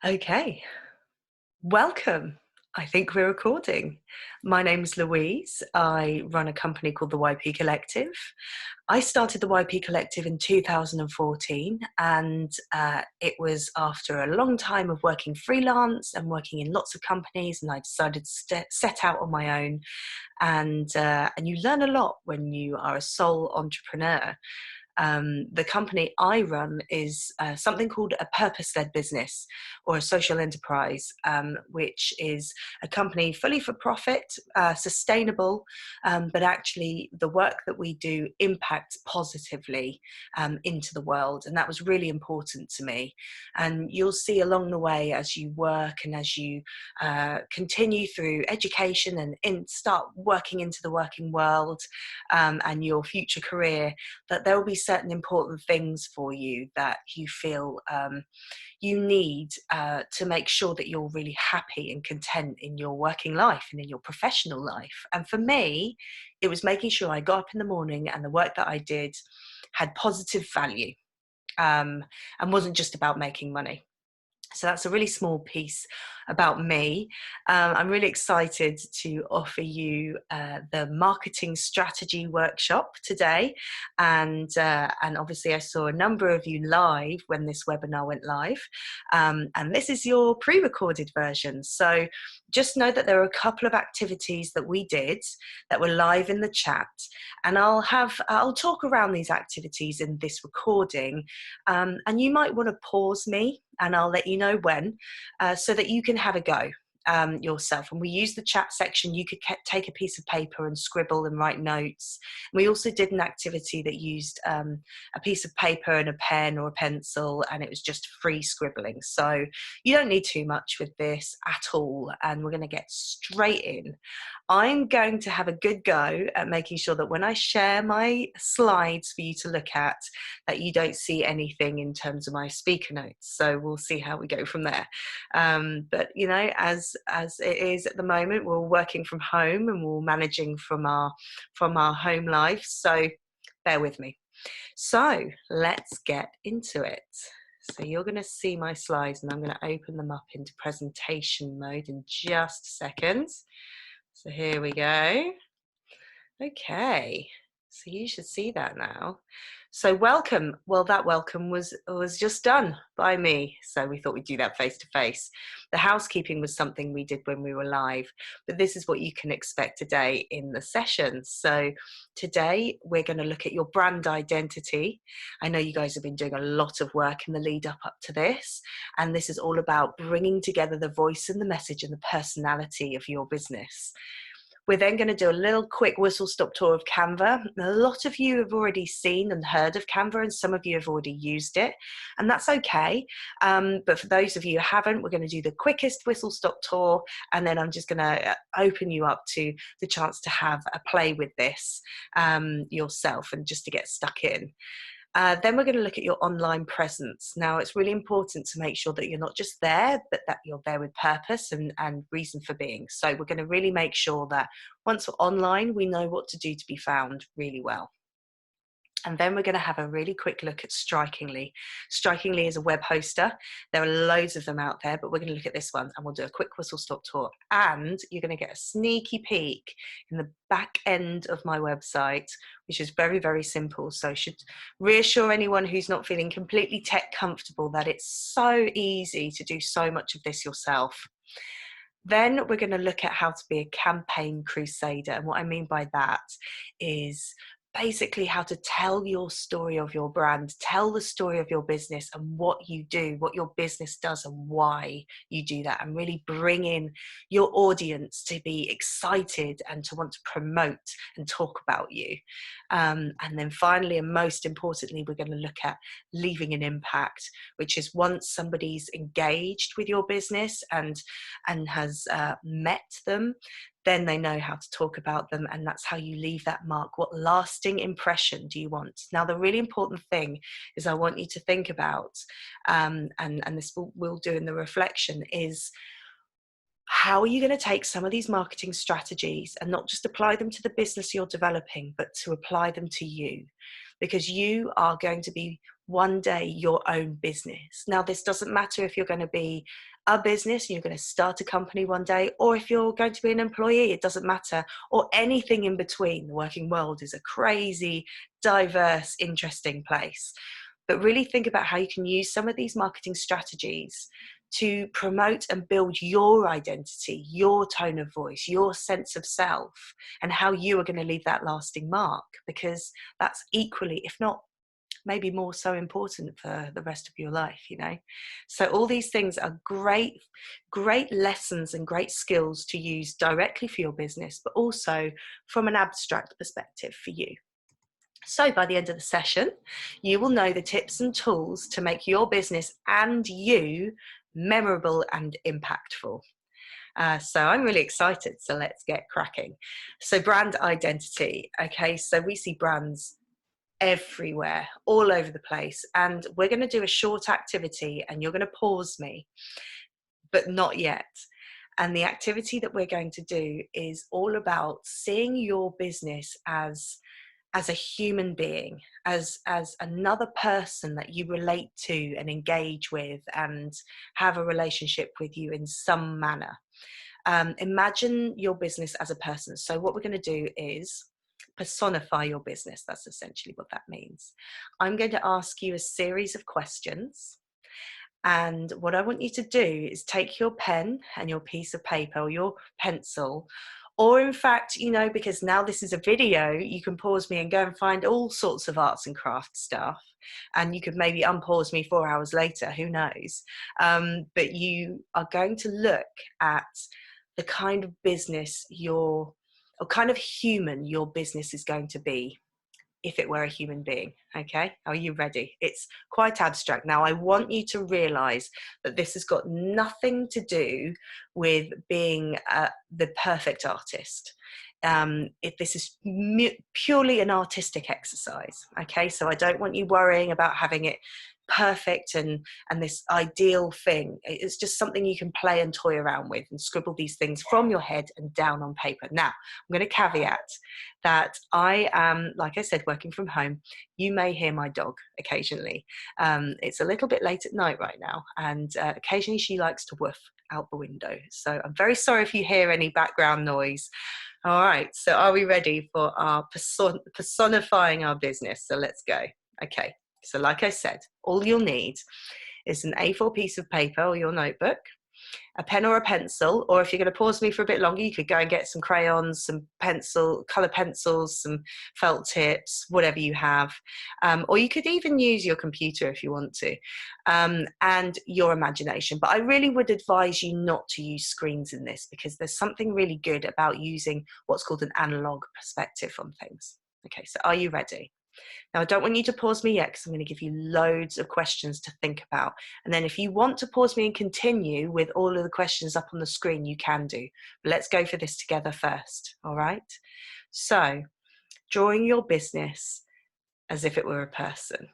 Okay, welcome. I think we're recording. My name's Louise. I run a company called the YP Collective. I started the YP Collective in 2014, and it was after a long time of working freelance and working in lots of companies, and I decided to set out on my own. And you learn a lot when you are a sole entrepreneur. The company I run is something called a purpose-led business or a social enterprise, which is a company fully for profit, sustainable, but actually the work that we do impacts positively into the world. And that was really important to me. And you'll see along the way as you work and as you continue through education and start working into the working world and your future career, that there will be certain important things for you that you feel you need to make sure that you're really happy and content in your working life and in your professional life. And for me, it was making sure I got up in the morning and the work that I did had positive value and wasn't just about making money. So that's a really small piece about me. I'm really excited to offer you the marketing strategy workshop today. And obviously I saw a number of you live when this webinar went live. And this is your pre-recorded version. So just know that there are a couple of activities that we did that were live in the chat. And I'll talk around these activities in this recording. And you might want to pause me and I'll let you know when, so that you can have a go yourself. And we use the chat section. You could take a piece of paper and scribble and write notes. We also did an activity that used a piece of paper and a pen or a pencil, and it was just free scribbling. So you don't need too much with this at all. And we're going to get straight in. I'm going to have a good go at making sure that when I share my slides for you to look at, that you don't see anything in terms of my speaker notes. So we'll see how we go from there. But you know, as it is at the moment, we're working from home and we're managing from our home life. So bear with me. So let's get into it. So you're going to see my slides and I'm going to open them up into presentation mode in just a second. So here we go. Okay, so you should see that now. So welcome. Well, that welcome was just done by me. So we thought we'd do that face to face. The housekeeping was something we did when we were live, but this is what you can expect today in the session. So today we're going to look at your brand identity. I know you guys have been doing a lot of work in the lead up to this, and this is all about bringing together the voice and the message and the personality of your business. We're then going to do a little quick whistle-stop tour of Canva. A lot of you have already seen and heard of Canva, and some of you have already used it, and that's okay. But for those of you who haven't, we're going to do the quickest whistle-stop tour, and then I'm just going to open you up to the chance to have a play with this yourself and just to get stuck in. Then we're going to look at your online presence. Now, it's really important to make sure that you're not just there, but that you're there with purpose and reason for being. So we're going to really make sure that once we're online, we know what to do to be found really well. And then we're going to have a really quick look at Strikingly. Strikingly is a web hoster. There are loads of them out there, but we're going to look at this one and we'll do a quick whistle-stop tour. And you're going to get a sneaky peek in the back end of my website, which is very, very simple. So should reassure anyone who's not feeling completely tech comfortable that it's so easy to do so much of this yourself. Then we're going to look at how to be a campaign crusader. And what I mean by that is basically how to tell your story of your brand, tell the story of your business and what you do, what your business does and why you do that, and really bring in your audience to be excited and to want to promote and talk about you. And then finally, and most importantly, we're going to look at leaving an impact, which is once somebody's engaged with your business and has met them, then they know how to talk about them, and that's how you leave that mark. What lasting impression do you want? Now, the really important thing is I want you to think about, and this we'll do in the reflection, is how are you going to take some of these marketing strategies and not just apply them to the business you're developing, but to apply them to you? Because you are going to be one day your own business. Now, this doesn't matter if you're going to be a business and you're going to start a company one day, or if you're going to be an employee, it doesn't matter, or anything in between. The working world is a crazy, diverse, interesting place. But really think about how you can use some of these marketing strategies to promote and build your identity, your tone of voice, your sense of self, and how you are going to leave that lasting mark, because that's equally, if not maybe more so, important for the rest of your life, you know. So all these things are great lessons and great skills to use directly for your business, but also from an abstract perspective for you. So by the end of the session, you will know the tips and tools to make your business and you memorable and impactful. So I'm really excited. So let's get cracking. So brand identity. Okay, so we see brands everywhere, all over the place. And we're going to do a short activity and you're going to pause me, but not yet. And the activity that we're going to do is all about seeing your business as a human being, as another person that you relate to and engage with and have a relationship with you in some manner. Imagine your business as a person. So what we're going to do is personify your business. That's essentially what that means. I'm going to ask you a series of questions. And what I want you to do is take your pen and your piece of paper or your pencil, or in fact, you know, because now this is a video, you can pause me and go and find all sorts of arts and crafts stuff. And you could maybe unpause me 4 hours later, who knows? But you are going to look at the kind of business or kind of human your business is going to be if it were a human being. Okay, are you ready? It's quite abstract. Now, I want you to realize that this has got nothing to do with being the perfect artist. If this is purely an artistic exercise, okay? So I don't want you worrying about having it perfect and this ideal thing. It's just something you can play and toy around with and scribble these things from your head and down on paper. Now, I'm going to caveat that I am, like I said, working from home. You may hear my dog occasionally. It's a little bit late at night right now, and occasionally she likes to woof out the window. So I'm very sorry if you hear any background noise. All right, so are we ready for our personifying our business? So let's go. Okay, so like I said, all you'll need is an A4 piece of paper or your notebook, a pen or a pencil, or if you're going to pause me for a bit longer, you could go and get some crayons, some colour pencils, some felt tips, whatever you have. Or you could even use your computer if you want to, and your imagination. But I really would advise you not to use screens in this, because there's something really good about using what's called an analog perspective on things. Okay, so are you ready? Now, I don't want you to pause me yet, because I'm going to give you loads of questions to think about. And then if you want to pause me and continue with all of the questions up on the screen, you can do. But let's go for this together first, all right? So, drawing your business as if it were a person.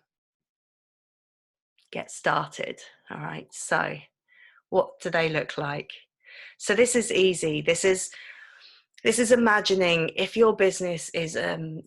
Get started, all right? So, what do they look like? So this is easy. This is imagining if your business is,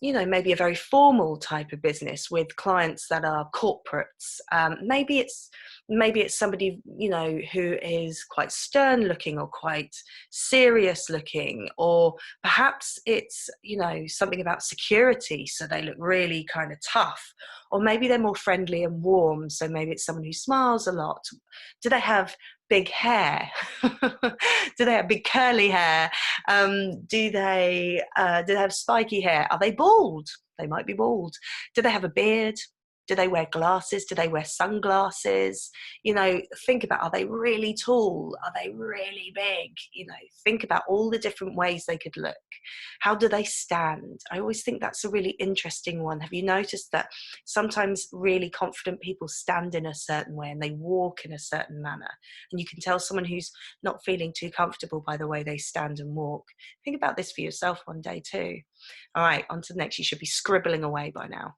you know, maybe a very formal type of business with clients that are corporates. Maybe it's somebody, you know, who is quite stern looking or quite serious looking, or perhaps it's, you know, something about security, so they look really kind of tough. Or maybe they're more friendly and warm, so maybe it's someone who smiles a lot. Do they have big hair? Do they have big curly hair? Do they have spiky hair? Are they bald? They might be bald. Do they have a beard? Do they wear glasses? Do they wear sunglasses? You know, think about, are they really tall? Are they really big? You know, think about all the different ways they could look. How do they stand? I always think that's a really interesting one. Have you noticed that sometimes really confident people stand in a certain way and they walk in a certain manner? And you can tell someone who's not feeling too comfortable by the way they stand and walk. Think about this for yourself one day too. All right, on to the next. You should be scribbling away by now.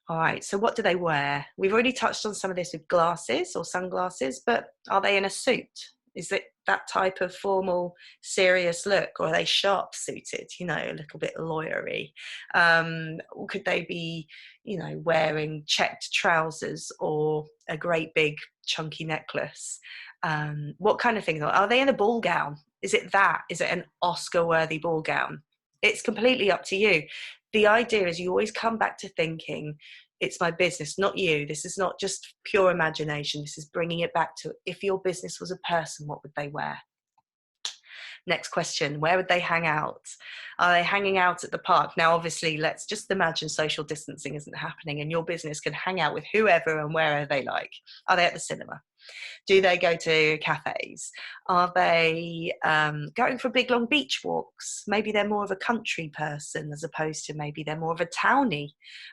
All right, so what do they wear? We've already touched on some of this with glasses or sunglasses, but are they in a suit? Is it that type of formal, serious look? Or are they sharp suited, you know, a little bit lawyery? Or could they be, you know, wearing checked trousers or a great big chunky necklace? What kind of things? Are they in a ball gown? Is it that? Is it an Oscar-worthy ball gown? It's completely up to you. The idea is you always come back to thinking, it's my business, not you. This is not just pure imagination. This is bringing it back to, if your business was a person, what would they wear? Next question, where would they hang out? Are they hanging out at the park? Now, obviously, let's just imagine social distancing isn't happening and your business can hang out with whoever and wherever they like. Are they at the cinema? Do they go to cafes? Are they going for big long beach walks? Maybe they're more of a country person as opposed to maybe they're more of a townie.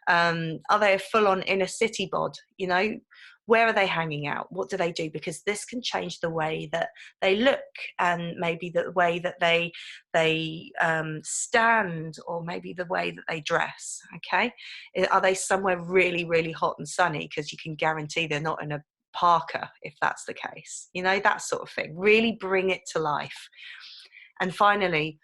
Are they a full-on inner city bod? You know, where are they hanging out? What do they do? Because this can change the way that they look and maybe the way that they stand, or maybe the way that they dress. Okay, are they somewhere really, really hot and sunny? Because you can guarantee they're not in a parka if that's the case, you know, that sort of thing. Really bring it to life. And finally,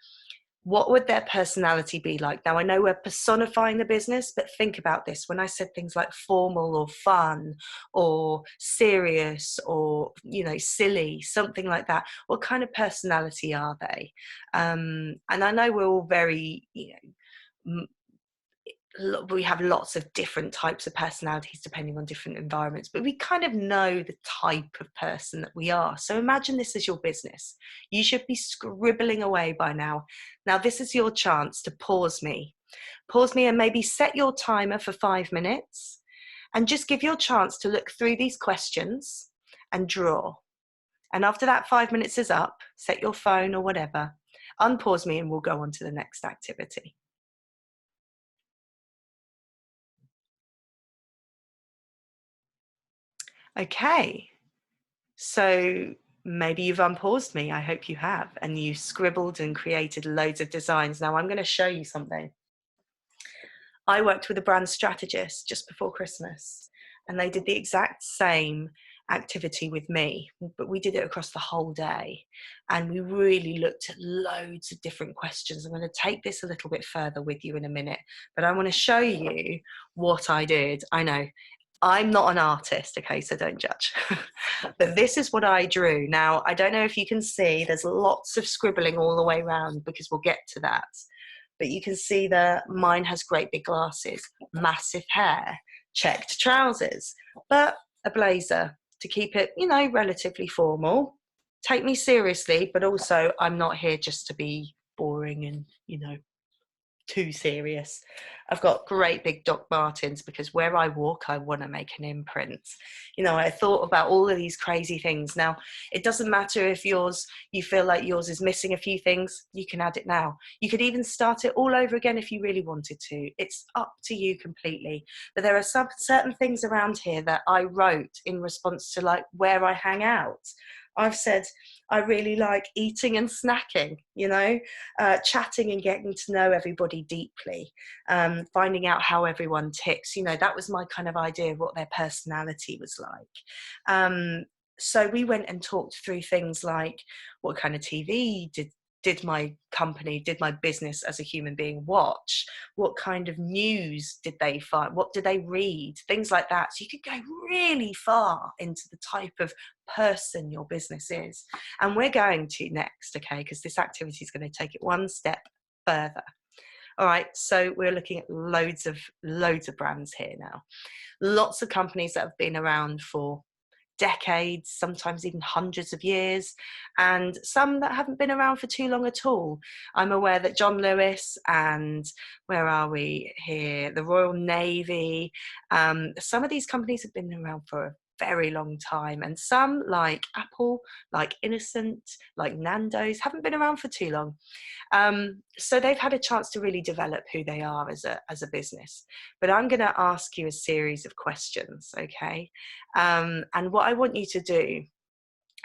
what would their personality be like? Now, I know we're personifying the business, but think about this. When I said things like formal or fun or serious or, you know, silly, something like that, what kind of personality are they? And I know we're all very, you know, we have lots of different types of personalities depending on different environments, but we kind of know the type of person that we are. So imagine this is your business. You should be scribbling away by now. Now, this is your chance to pause me and maybe set your timer for 5 minutes and just give your chance to look through these questions and draw. And after that 5 minutes is up, set your phone or whatever, unpause me and we'll go on to the next activity. Okay, so maybe you've unpaused me. I hope you have. And you scribbled and created loads of designs. Now I'm going to show you something. I worked with a brand strategist just before Christmas, and they did the exact same activity with me, but we did it across the whole day. And we really looked at loads of different questions. I'm going to take this a little bit further with you in a minute, but I want to show you what I did. I know I'm not an artist, okay, so don't judge. But this is what I drew. Now, I don't know if you can see, there's lots of scribbling all the way around because we'll get to that. But you can see that mine has great big glasses, massive hair, checked trousers, but a blazer to keep it, you know, relatively formal. Take me seriously, but also I'm not here just to be boring and, you know, too serious. I've got great big Doc Martens because where I walk, I want to make an imprint. You know, I thought about all of these crazy things. Now, it doesn't matter if you feel like yours is missing a few things, you can add it now. You could even start it all over again if you really wanted to. It's up to you completely. But there are some certain things around here that I wrote in response to like where I hang out. I've said, I really like eating and snacking, you know, chatting and getting to know everybody deeply, finding out how everyone ticks. You know, that was my kind of idea of what their personality was like. So we went and talked through things like what kind of TV did my company, did my business as a human being watch? What kind of news did they find? What did they read? Things like that. So you could go really far into the type of person your business is. And we're going to next, okay, because this activity is going to take it one step further. All right, so we're looking at loads of brands here now. Lots of companies that have been around for decades, sometimes even hundreds of years, and some that haven't been around for too long at all. I'm aware that John Lewis and where are we here? The Royal Navy. Some of these companies have been around for a very long time, and some like Apple, like Innocent, like Nando's haven't been around for too long. So they've had a chance to really develop who they are as a business. But I'm going to ask you a series of questions, okay? And what I want you to do,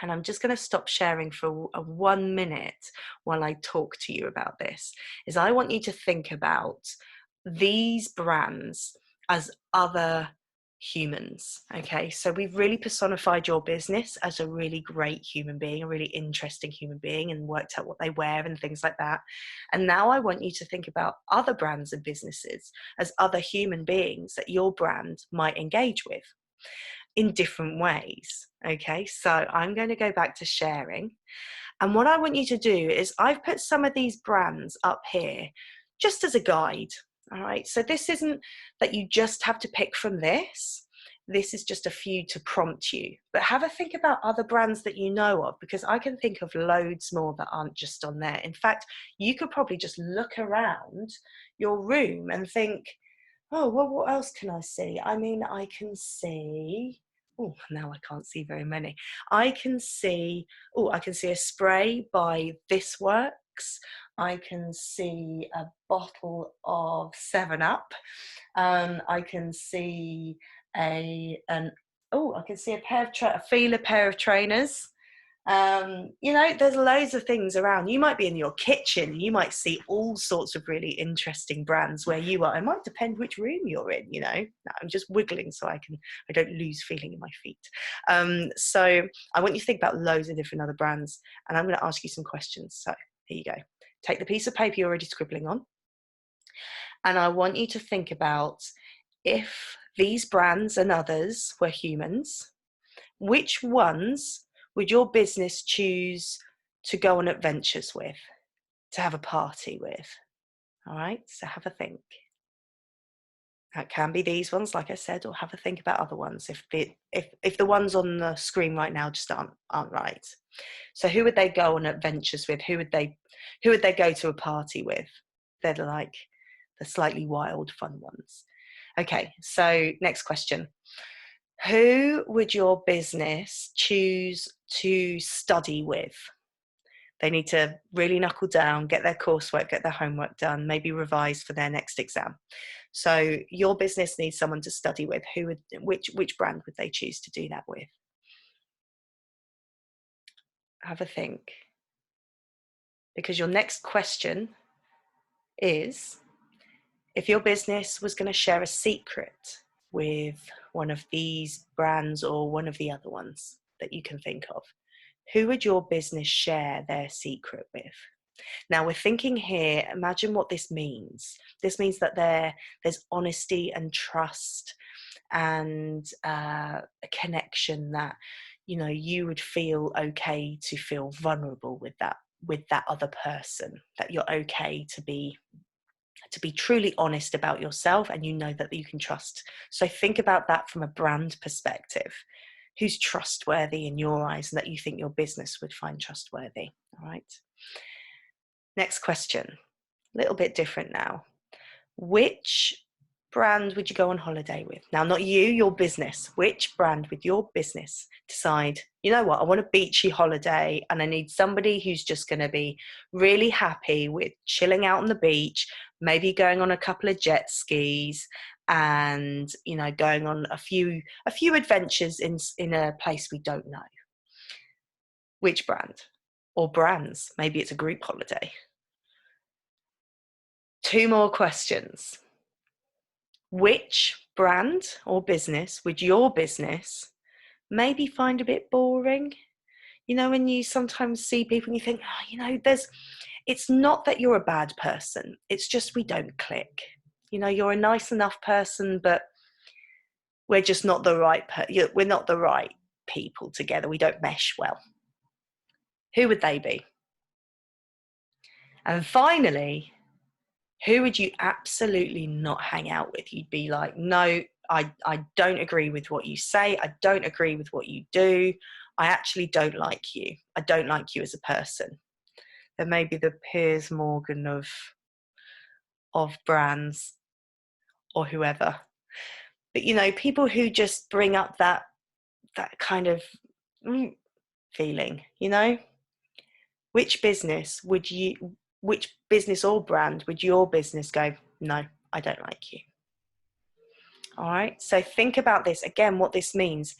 and I'm just going to stop sharing for a 1 minute while I talk to you about this, is I want you to think about these brands as other humans. Okay, so we've really personified your business as a really great human being, a really interesting human being, and worked out what they wear and things like that. And now I want you to think about other brands and businesses as other human beings that your brand might engage with in different ways. Okay, so I'm going to go back to sharing. And what I want you to do is I've put some of these brands up here just as a guide. All right, so this isn't that you just have to pick from this. This is just a few to prompt you. But have a think about other brands that you know of, because I can think of loads more that aren't just on there. In fact, you could probably just look around your room and think, oh, well, what else can I see? I mean, I can see, oh, now I can't see very many. I can see a spray by This Works. I can see a bottle of 7-Up. I can see I can see a Fila pair of trainers. There's loads of things around. You might be in your kitchen, you might see all sorts of really interesting brands where you are. It might depend which room you're in. I'm just wiggling so I don't lose feeling in my feet. So I want you to think about loads of different other brands, and I'm going to ask you some questions. So here you go. Take the piece of paper you're already scribbling on, and I want you to think about, if these brands and others were humans, which ones would your business choose to go on adventures with, to have a party with? All right, so have a think. That can be these ones, like I said, or have a think about other ones if the ones on the screen right now just aren't right. So who would they go on adventures with? Who would they go to a party with? They're like the slightly wild, fun ones. Okay, so next question. Who would your business choose to study with? They need to really knuckle down, get their coursework, get their homework done, maybe revise for their next exam. So your business needs someone to study with. Which brand would they choose to do that with? Have a think. Because your next question is, if your business was going to share a secret with one of these brands or one of the other ones that you can think of, who would your business share their secret with? Now we're thinking here, imagine what this means. This means that there's honesty and trust and a connection that, you would feel okay to feel vulnerable with that other person, that you're okay to be truly honest about yourself, and that you can trust. So think about that from a brand perspective. Who's trustworthy in your eyes and that you think your business would find trustworthy? All right. Next question, a little bit different now. Which brand would you go on holiday with? Now, not you, your business. Which brand would your business decide, you know what, I want a beachy holiday and I need somebody who's just going to be really happy with chilling out on the beach, maybe going on a couple of jet skis and, going on a few adventures in a place we don't know. Which brand? Or brands? Maybe it's a group holiday. 2 more questions. Which brand or business would your business maybe find a bit boring? When you sometimes see people and you think, it's not that you're a bad person. It's just we don't click. You're a nice enough person, but we're just not we're not the right people together. We don't mesh well. Who would they be? And finally, who would you absolutely not hang out with? You'd be like, no, I don't agree with what you say. I don't agree with what you do. I actually don't like you. I don't like you as a person. There may be the Piers Morgan of brands or whoever. But, people who just bring up that kind of feeling, Which business or brand would your business go, no, I don't like you? All right, so think about this again, what this means.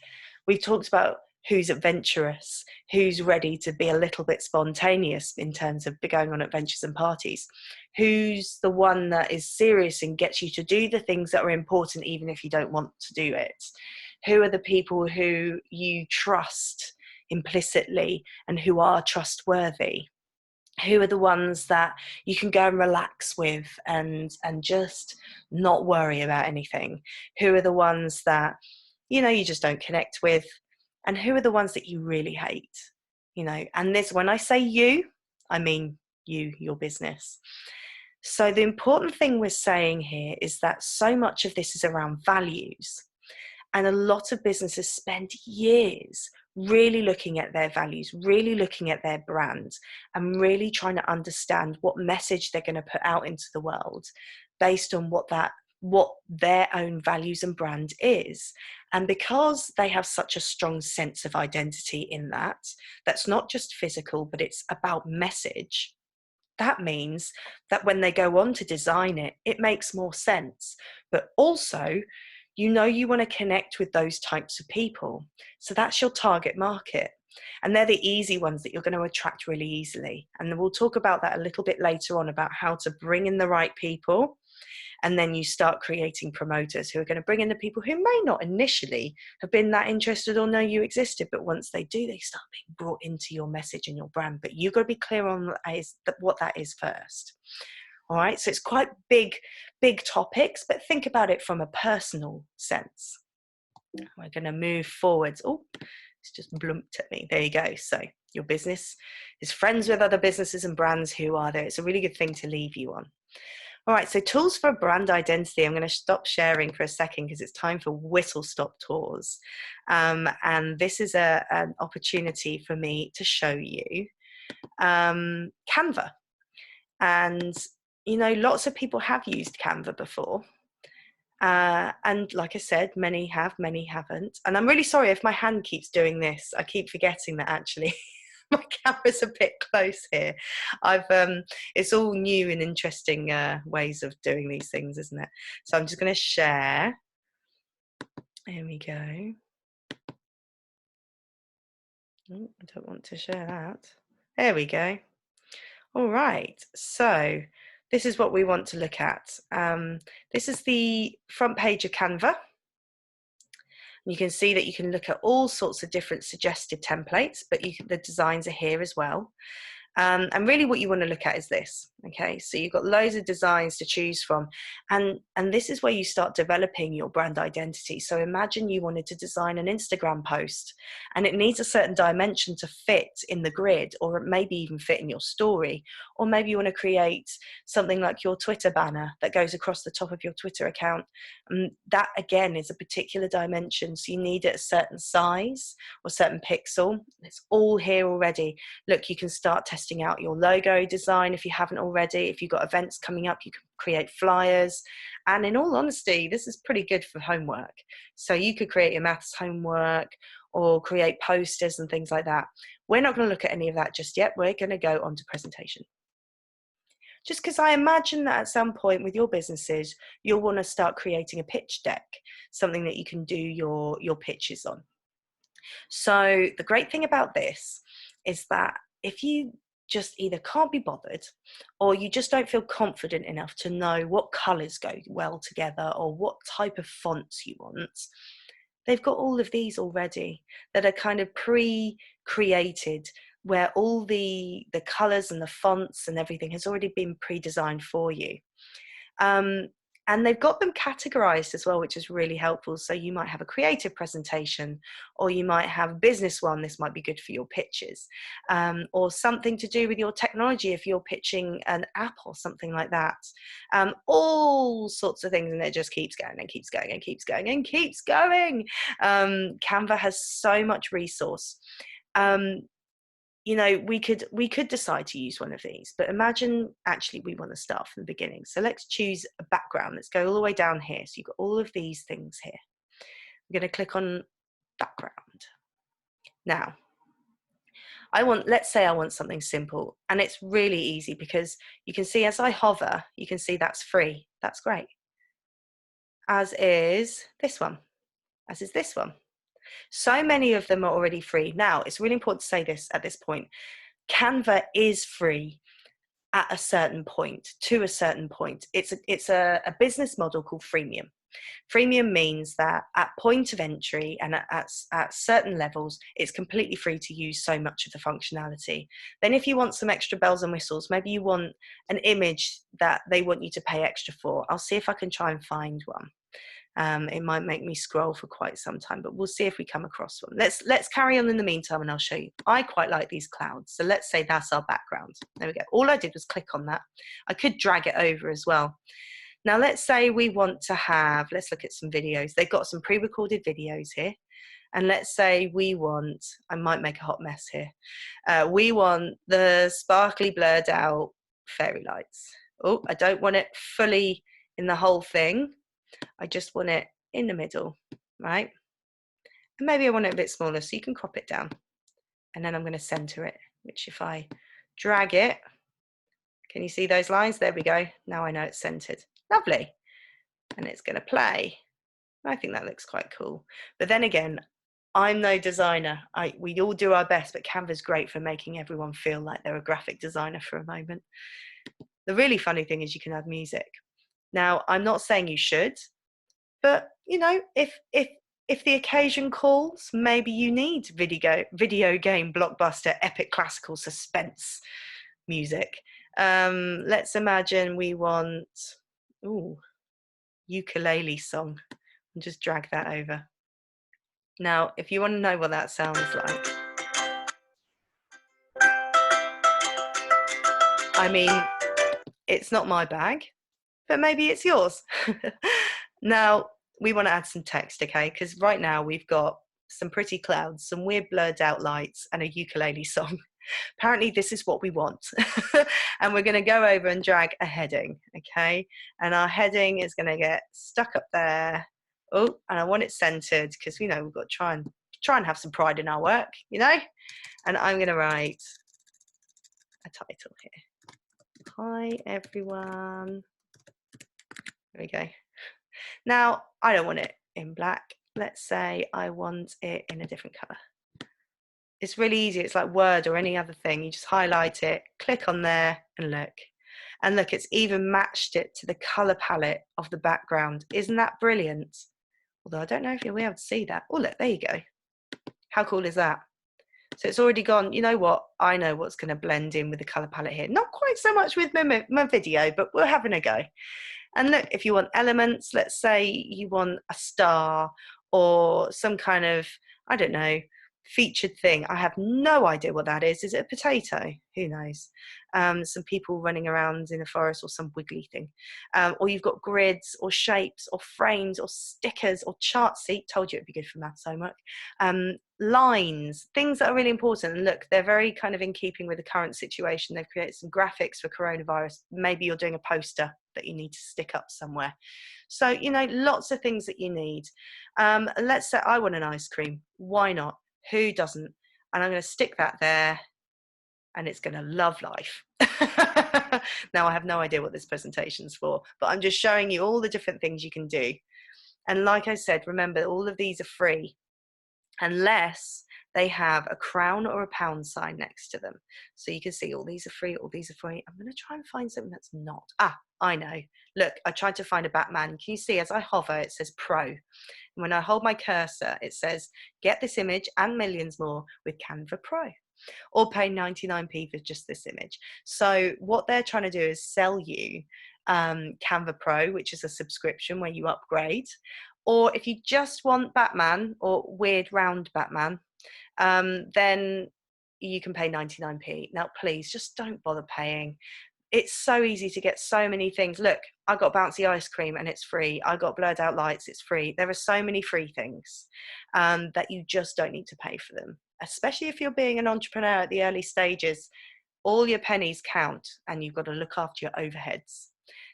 We've talked about who's adventurous, who's ready to be a little bit spontaneous in terms of going on adventures and parties, who's the one that is serious and gets you to do the things that are important even if you don't want to do it, who are the people who you trust implicitly and who are trustworthy, who are the ones that you can go and relax with and just not worry about anything, who are the ones that you just don't connect with, and who are the ones that you really hate. And this, when I say you, I mean your business. So the important thing we're saying here is that so much of this is around values, and a lot of businesses spend years really looking at their values, really looking at their brand, and really trying to understand what message they're going to put out into the world based on what their own values and brand is. And because they have such a strong sense of identity in that's not just physical, but it's about message. That means that when they go on to design it, it makes more sense. But also, you want to connect with those types of people. So that's your target market. And they're the easy ones that you're going to attract really easily. And we'll talk about that a little bit later on, about how to bring in the right people. And then you start creating promoters who are going to bring in the people who may not initially have been that interested or know you existed, but once they do, they start being brought into your message and your brand. But you've got to be clear on what that is first. All right, so it's quite big topics, but think about it from a personal sense. We're going to move forwards. Oh, it's just blumped at me. There you go. So your business is friends with other businesses and brands who are there. It's a really good thing to leave you on. All right, so tools for brand identity. I'm going to stop sharing for a second because it's time for whistle stop tours. And this is an opportunity for me to show you Canva. And, lots of people have used Canva before. And like I said, many have, many haven't. And I'm really sorry if my hand keeps doing this. I keep forgetting that actually my camera's a bit close here. It's all new and interesting ways of doing these things, isn't it? So I'm just going to share. There we go. Oh, I don't want to share that. There we go. All right. So this is what we want to look at. This is the front page of Canva. You can see that you can look at all sorts of different suggested templates, but the designs are here as well. And really what you want to look at is this. Okay, so you've got loads of designs to choose from, and this is where you start developing your brand identity. So imagine you wanted to design an Instagram post and it needs a certain dimension to fit in the grid, or it maybe even fit in your story, or maybe you want to create something like your Twitter banner that goes across the top of your Twitter account. That again is a particular dimension, so you need it a certain size or certain pixel. It's all here already. Look, you can start testing out your logo design if you haven't already. If you've got events coming up, you can create flyers. And in all honesty, this is pretty good for homework. So you could create your maths homework or create posters and things like that. We're not going to look at any of that just yet. We're going to go on to presentation. Just because I imagine that at some point with your businesses, you'll want to start creating a pitch deck, something that you can do your pitches on. So the great thing about this is that if you just either can't be bothered or you just don't feel confident enough to know what colours go well together or what type of fonts you want, they've got all of these already that are kind of pre-created, where all the colours and the fonts and everything has already been pre-designed for you. And they've got them categorized as well, which is really helpful. So you might have a creative presentation, or you might have a business one. This might be good for your pitches, or something to do with your technology if you're pitching an app or something like that. All sorts of things, and it just keeps going and keeps going and keeps going and keeps going. Canva has so much resource. We could decide to use one of these, but imagine actually we want to start from the beginning. So let's choose a background. Let's go all the way down here. So you've got all of these things here. I'm going to click on background. Now, let's say I want something simple, and it's really easy because you can see as I hover, you can see that's free. That's great. As is this one. As is this one. So many of them are already free. Now, it's really important to say this at this point. Canva is free at a certain point, to a certain point. It's a business model called freemium. Freemium means that at point of entry and at certain levels, it's completely free to use so much of the functionality. Then if you want some extra bells and whistles, maybe you want an image that they want you to pay extra for. I'll see if I can try and find one. It might make me scroll for quite some time, but we'll see if we come across one. Let's carry on in the meantime, and I'll show you. I quite like these clouds, so let's say that's our background. There we go. All I did was click on that. I could drag it over as well. Now let's say we want to have, let's look at some videos. They've got some pre-recorded videos here. And let's say we want, I might make a hot mess here. We want the sparkly blurred out fairy lights. Oh, I don't want it fully in the whole thing. I just want it in the middle, right? And maybe I want it a bit smaller, so you can crop it down. And then I'm going to center it, which if I drag it, can you see those lines? There we go. Now I know it's centered. Lovely. And it's going to play. I think that looks quite cool. But then again, I'm no designer. We all do our best, but Canva's great for making everyone feel like they're a graphic designer for a moment. The really funny thing is you can add music. Now, I'm not saying you should, but you know, if the occasion calls, maybe you need video game blockbuster epic classical suspense music. Let's imagine we want ukulele song, and just drag that over. Now, if you want to know what that sounds like, I mean, it's not my bag, but maybe it's yours. Now, we want to add some text, okay? Because right now we've got some pretty clouds, some weird blurred out lights, and a ukulele song. Apparently this is what we want. And we're going to go over and drag a heading, okay? And our heading is going to get stuck up there. Oh, and I want it centered because, you know, we've got to try and have some pride in our work, you know? And I'm going to write a title here. Hi, everyone. There we go. Now, I don't want it in black. Let's say I want it in a different color. It's really easy. It's like Word or any other thing. You just highlight it, click on there, and look. And look, it's even matched it to the color palette of the background. Isn't that brilliant? Although I don't know if you'll be able to see that. Oh, look, there you go. How cool is that? So it's already gone, you know what? I know what's going to blend in with the color palette here. Not quite so much with my video, but we're having a go. And look, if you want elements, let's say you want a star or some kind of, I don't know, featured thing. I have no idea what that is. Is it a potato? Who knows? Some people running around in a forest or some wiggly thing. Or you've got grids or shapes or frames or stickers or charts. See, told you it'd be good for maths homework. Lines, things that are really important. And look, they're very kind of in keeping with the current situation. They've created some graphics for coronavirus. Maybe you're doing a poster that you need to stick up somewhere. So, you know, lots of things that you need. Let's say I want an ice cream. Why not? Who doesn't? And I'm going to stick that there and it's going to love life. Now, I have no idea what this presentation's for, but I'm just showing you all the different things you can do. And like I said, remember, all of these are free unless they have a crown or a pound sign next to them. So you can see all these are free, all these are free. I'm going to try and find something that's not. Ah, I know. Look, I tried to find a Batman. Can you see as I hover, it says Pro. And when I hold my cursor, it says, get this image and millions more with Canva Pro. Or pay 99p for just this image. So what they're trying to do is sell you Canva Pro, which is a subscription where you upgrade. Or if you just want Batman or weird round Batman, then you can pay 99p. Now, please, just don't bother paying. It's so easy to get so many things. Look, I got bouncy ice cream and it's free. I got blurred out lights, it's free. There are so many free things that you just don't need to pay for them, especially if you're being an entrepreneur at the early stages. All your pennies count and you've got to look after your overheads.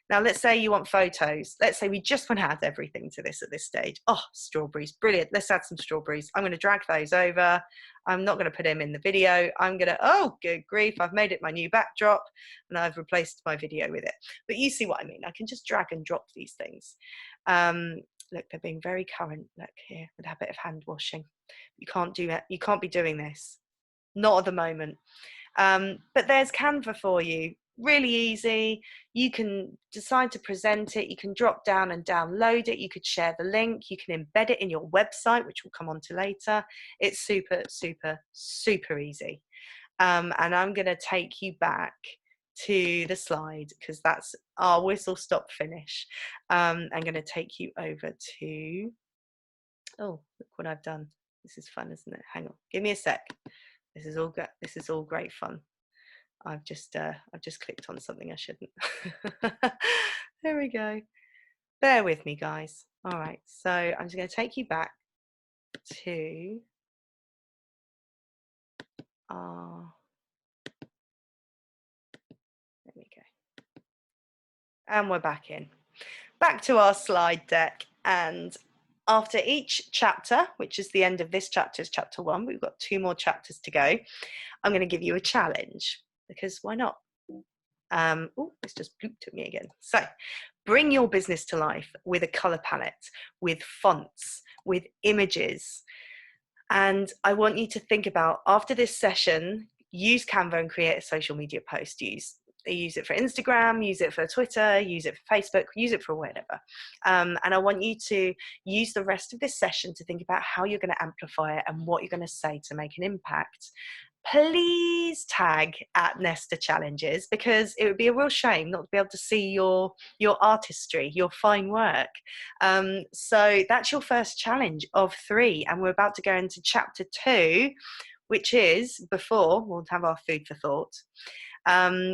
Now, let's say you want photos. Let's say we just want to add everything to this at this stage. Oh, strawberries, brilliant. Let's add some strawberries. I'm going to drag those over. I'm not going to put them in the video. I'm going to, oh, good grief, I've made it my new backdrop and I've replaced my video with it. But you see what I mean. I can just drag and drop these things. Look, they're being very current. Look here with a bit of hand washing. You can't do it. You can't be doing this. Not at the moment. But there's Canva for you. Really easy. You can decide to present it. You can drop down and download it. You could share the link. You can embed it in your website, which we'll come on to later. It's super, super, super easy. And I'm going to take you back to the slide because that's our whistle stop finish. I'm going to take you over to, oh, look what I've done. This is fun, isn't it? Hang on, give me a sec. This is all good. This is all great fun. I've just clicked on something I shouldn't. There we go. Bear with me, guys. All right, so I'm just going to take you back to our, there we go. And we're back in. Back to our slide deck. And after each chapter, which is the end of this chapter, is chapter 1, we've got 2 more chapters to go. I'm going to give you a challenge because why not? Oh, it's just blooped at me again. So bring your business to life with a color palette, with fonts, with images. And I want you to think about, after this session, use Canva and create a social media post. Use it for Instagram, use it for Twitter, use it for Facebook, use it for whatever. And I want you to use the rest of this session to think about how you're going to amplify it and what you're going to say to make an impact. Please tag at Nesta Challenges, because it would be a real shame not to be able to see your artistry, your fine work. So that's your first challenge of 3, and we're about to go into chapter 2, which is before we'll have our food for thought.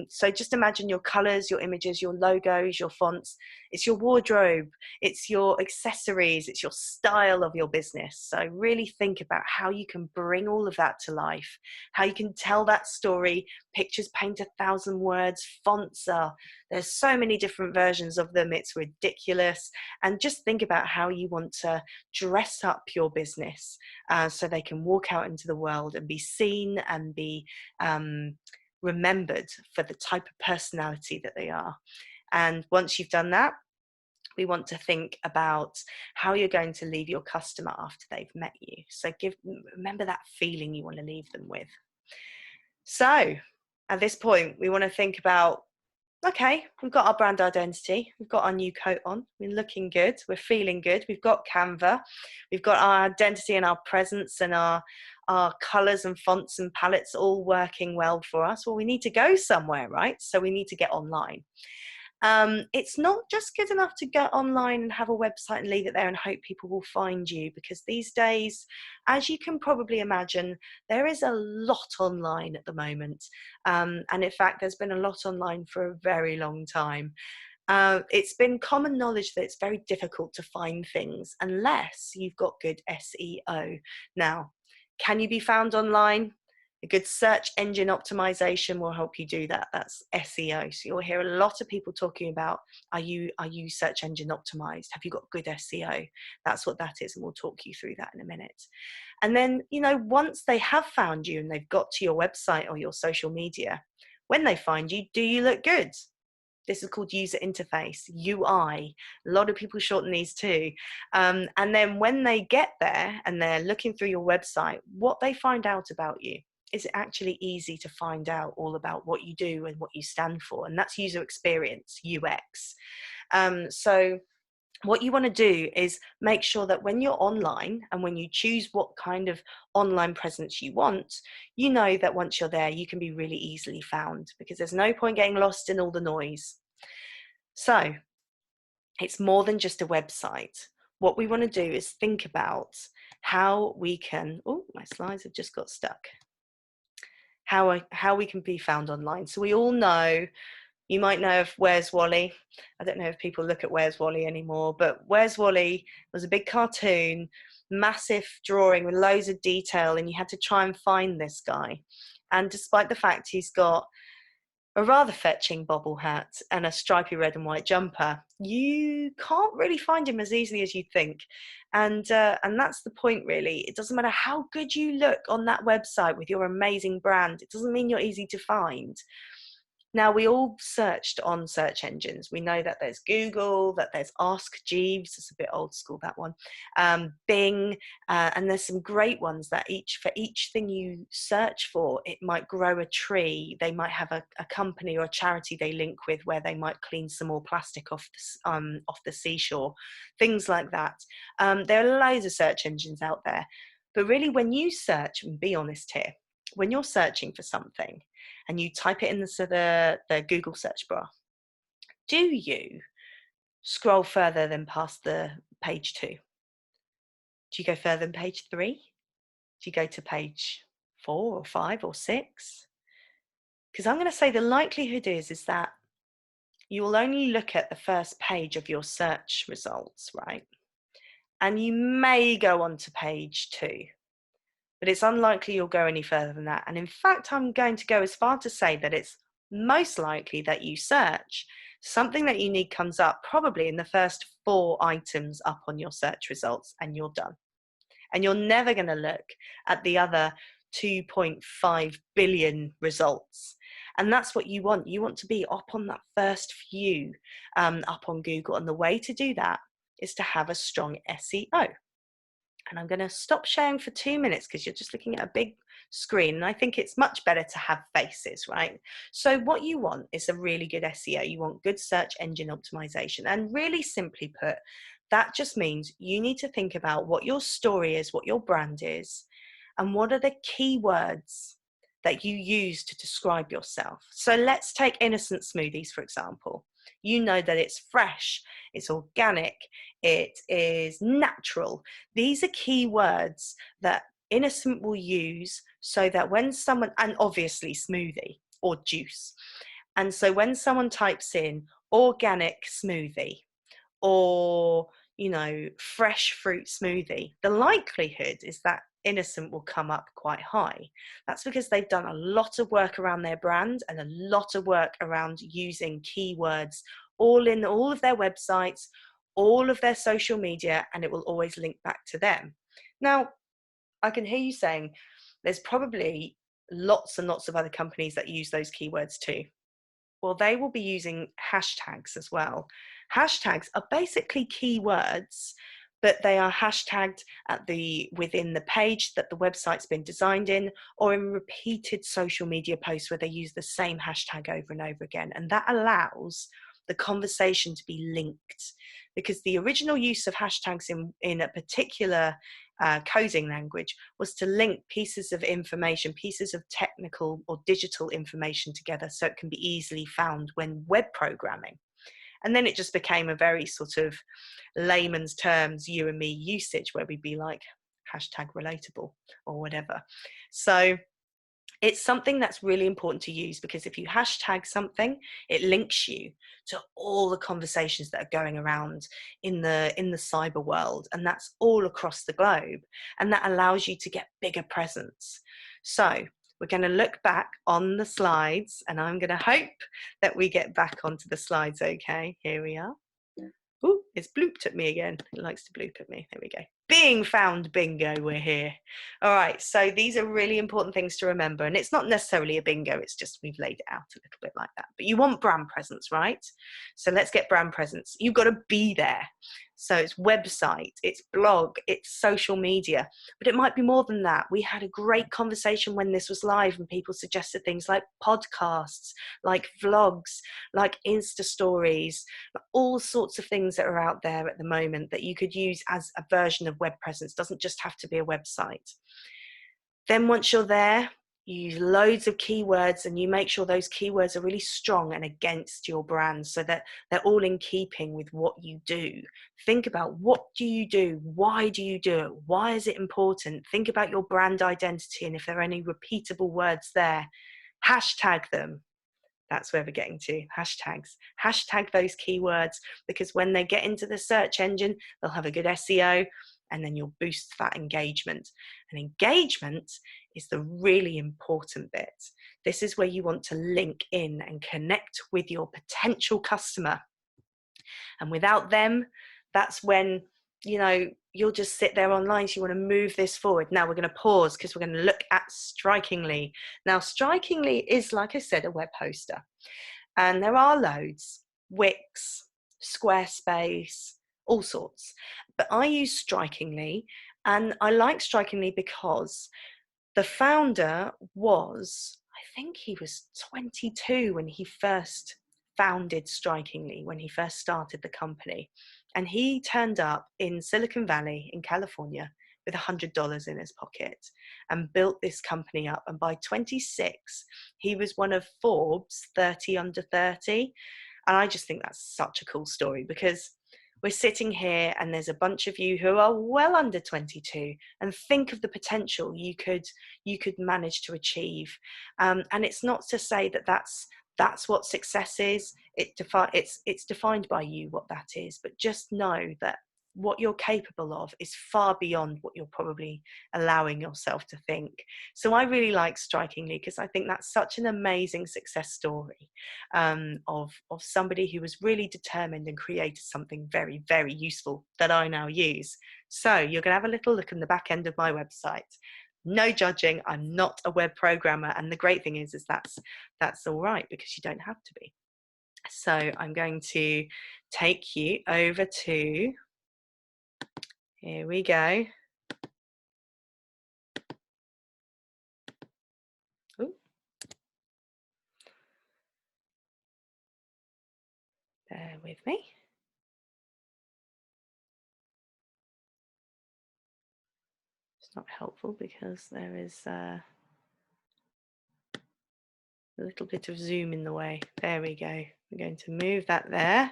So just imagine your colors, your images, your logos, your fonts. It's your wardrobe, it's your accessories, it's your style of your business. So really think about how you can bring all of that to life, how you can tell that story. Pictures paint 1,000 words, fonts there's so many different versions of them, it's ridiculous. And just think about how you want to dress up your business so they can walk out into the world and be seen and be remembered for the type of personality that they are. And once you've done that, we want to think about how you're going to leave your customer after they've met you. So remember that feeling you want to leave them with. So at this point, we want to think about, okay, we've got our brand identity, we've got our new coat on, we're looking good, we're feeling good, we've got Canva, we've got our identity and our presence and our colours and fonts and palettes all working well for us. Well, we need to go somewhere, right? So we need to get online. It's not just good enough to go online and have a website and leave it there and hope people will find you, because these days, as you can probably imagine, there is a lot online at the moment. And in fact, there's been a lot online for a very long time. It's been common knowledge that it's very difficult to find things unless you've got good SEO. Now, can you be found online? A good search engine optimization will help you do that. That's SEO. So you'll hear a lot of people talking about, are you search engine optimized? Have you got good SEO? That's what that is, and we'll talk you through that in a minute. And then, once they have found you and they've got to your website or your social media, when they find you, do you look good? This is called user interface, UI. A lot of people shorten these too. And then when they get there and they're looking through your website, what they find out about you, is it actually easy to find out all about what you do and what you stand for? And that's user experience, UX. So what you want to do is make sure that when you're online and when you choose what kind of online presence you want, you know that once you're there, you can be really easily found, because there's no point getting lost in all the noise. So it's more than just a website. What we want to do is think about how we can, oh, my slides have just got stuck. How we can be found online. So we all know, you might know of Where's Wally. I don't know if people look at Where's Wally anymore, but Where's Wally was a big cartoon, massive drawing with loads of detail, and you had to try and find this guy. And despite the fact he's got a rather fetching bobble hat and a stripy red and white jumper, you can't really find him as easily as you'd think. And that's the point, really. It doesn't matter how good you look on that website with your amazing brand. It doesn't mean you're easy to find. Now, we all searched on search engines. We know that there's Google, that there's Ask Jeeves, it's a bit old school, that one, Bing, and there's some great ones that for each thing you search for, it might grow a tree. They might have a company or a charity they link with where they might clean some more plastic off the seashore, things like that. There are loads of search engines out there. But really, when you search, and be honest here, when you're searching for something, and you type it in the Google search bar, do you scroll further than past the page 2? Do you go further than page 3? Do you go to page 4 or 5 or 6? Because I'm going to say the likelihood is that you will only look at the first page of your search results, right? And you may go on to page 2. But it's unlikely you'll go any further than that. And in fact, I'm going to go as far to say that it's most likely that you search, something that you need comes up probably in the first 4 items up on your search results, and you're done. And you're never going to look at the other 2.5 billion results. And that's what you want. You want to be up on that first few up on Google. And the way to do that is to have a strong SEO. And I'm going to stop sharing for 2 minutes because you're just looking at a big screen. And I think it's much better to have faces, right? So what you want is a really good SEO. You want good search engine optimization. And really simply put, that just means you need to think about what your story is, what your brand is, and what are the keywords that you use to describe yourself. So let's take innocent smoothies, for example. You know that it's fresh, it's organic, it is natural. These are keywords that Innocent will use so that when someone, and obviously smoothie or juice, and so when someone types in organic smoothie or, fresh fruit smoothie, the likelihood is that Innocent will come up quite high. That's because they've done a lot of work around their brand and a lot of work around using keywords all in all of their websites, all of their social media, and it will always link back to them. Now, I can hear you saying there's probably lots and lots of other companies that use those keywords too. Well, they will be using hashtags as well. Hashtags are basically keywords, but they are hashtagged within the page that the website's been designed in, or in repeated social media posts where they use the same hashtag over and over again. And that allows the conversation to be linked, because the original use of hashtags in a particular coding language was to link pieces of information, pieces of technical or digital information together so it can be easily found when web programming. And then it just became a very sort of layman's terms, you and me usage, where we'd be like hashtag relatable or whatever. So it's something that's really important to use, because if you hashtag something, it links you to all the conversations that are going around in the cyber world, and that's all across the globe, and that allows you to get bigger presence. So we're going to look back on the slides, and I'm going to hope that we get back onto the slides. Okay, here we are. Oh, it's blooped at me again. It likes to bloop at me. There we go. Being found bingo, we're here. All right, so these are really important things to remember. And it's not necessarily a bingo, it's just we've laid it out a little bit like that. But you want brand presence, right? So let's get brand presence. You've got to be there. So it's website, it's blog, it's social media, but it might be more than that. We had a great conversation when this was live, and people suggested things like podcasts, like vlogs, like Insta stories, all sorts of things that are out there at the moment that you could use as a version of web presence. It doesn't just have to be a website. Then once you're there, you use loads of keywords, and you make sure those keywords are really strong and against your brand, so that they're all in keeping with what you do. Think about, what do you do? Why do you do it? Why is it important? Think about your brand identity, and if there are any repeatable words there, hashtag them. That's where we're getting to, hashtags. Hashtag those keywords, because when they get into the search engine, they'll have a good SEO, and then you'll boost that engagement. And engagement is the really important bit. This is where you want to link in and connect with your potential customer. And without them, that's when you know, you'll just sit there online, so you want to move this forward. Now we're going to pause because we're going to look at Strikingly. Now, Strikingly is, like I said, a web hoster. And there are loads, Wix, Squarespace, all sorts. But I use Strikingly, and I like Strikingly because the founder was, I think he was 22 when he first founded Strikingly, when he first started the company. And he turned up in Silicon Valley in California with $100 in his pocket and built this company up. And by 26, he was one of Forbes 30 under 30. And I just think that's such a cool story, because we're sitting here and there's a bunch of you who are well under 22, and think of the potential you could manage to achieve. And it's not to say that that's what success is. It's defined by you what that is, but just know that what you're capable of is far beyond what you're probably allowing yourself to think. So I really like Strikingly because I think that's such an amazing success story, of somebody who was really determined and created something very, very useful that I now use. So you're going to have a little look in the back end of my website. No judging. I'm not a web programmer, and the great thing is that's all right, because you don't have to be. So I'm going to take you over to, here we go. Ooh. Bear with me. It's not helpful because there is a little bit of zoom in the way. There we go. We're going to move that there.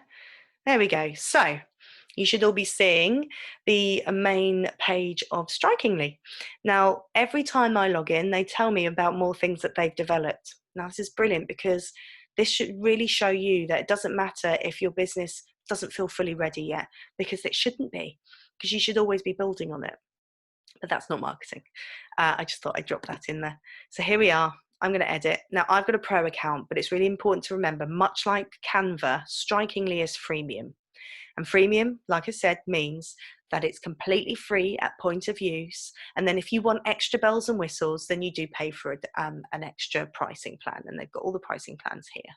There we go. So you should all be seeing the main page of Strikingly. Now, every time I log in, they tell me about more things that they've developed. Now, this is brilliant, because this should really show you that it doesn't matter if your business doesn't feel fully ready yet, because it shouldn't be, because you should always be building on it. But that's not marketing. I just thought I'd drop that in there. So here we are. I'm going to edit. Now, I've got a pro account, but it's really important to remember, much like Canva, Strikingly is freemium. And freemium, like I said, means that it's completely free at point of use. And then if you want extra bells and whistles, then you do pay for an extra pricing plan. And they've got all the pricing plans here.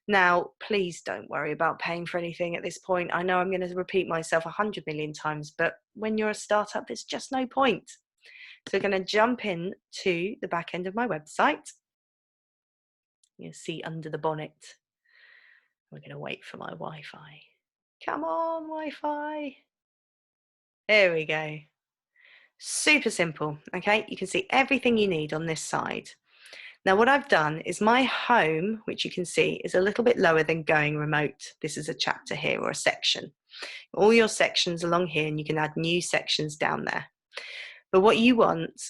Now, please don't worry about paying for anything at this point. I know I'm going to repeat myself 100 million times, but when you're a startup, there's just no point. So we're going to jump in to the back end of my website. You'll see under the bonnet. We're going to wait for my Wi-Fi. Come on, Wi-Fi. There we go. Super simple. Okay, you can see everything you need on this side. Now, what I've done is my home, which you can see is a little bit lower than going remote. This is a chapter here, or a section. All your sections along here, and you can add new sections down there. But what you want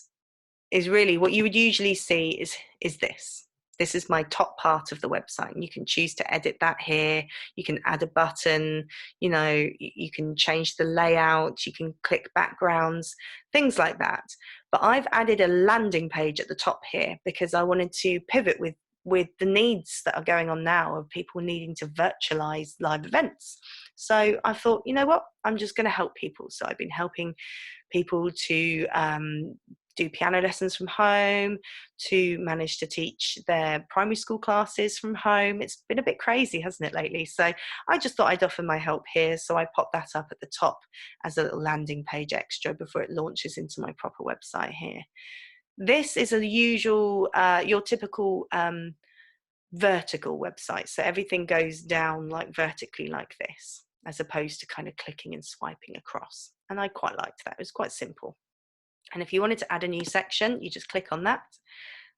is really what you would usually see is this. This is my top part of the website, and you can choose to edit that here. You can add a button, you know, you can change the layout, you can click backgrounds, things like that. But I've added a landing page at the top here because I wanted to pivot with the needs that are going on now of people needing to virtualize live events. So I thought, you know what, I'm just going to help people. So I've been helping people to do piano lessons from home, to manage to teach their primary school classes from home. It's been a bit crazy, hasn't it, lately? So I just thought I'd offer my help here. So I popped that up at the top as a little landing page extra before it launches into my proper website here. This is a usual, your typical vertical website. So everything goes down like vertically like this, as opposed to kind of clicking and swiping across. And I quite liked that. It was quite simple. And if you wanted to add a new section, you just click on that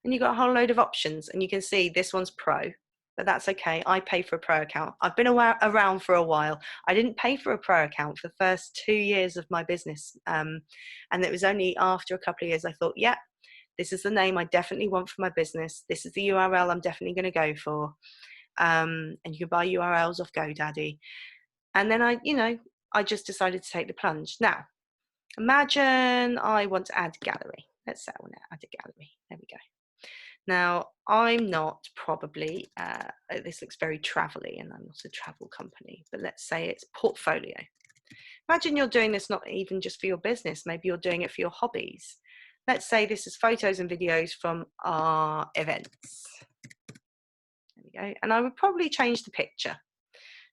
and you've got a whole load of options. And you can see this one's pro, but that's okay. I pay for a pro account. I've been around for a while. I didn't pay for a pro account for the first 2 years of my business. And it was only after a couple of years I thought, yeah, this is the name I definitely want for my business. This is the URL I'm definitely going to go for. And you can buy URLs off GoDaddy. And then I just decided to take the plunge. Now, imagine I want to add gallery. Let's say I want to add a gallery. There we go. Now, I'm not probably, this looks very travel-y, and I'm not a travel company, but let's say it's portfolio. Imagine you're doing this not even just for your business, maybe you're doing it for your hobbies. Let's say this is photos and videos from our events. There we go. And I would probably change the picture.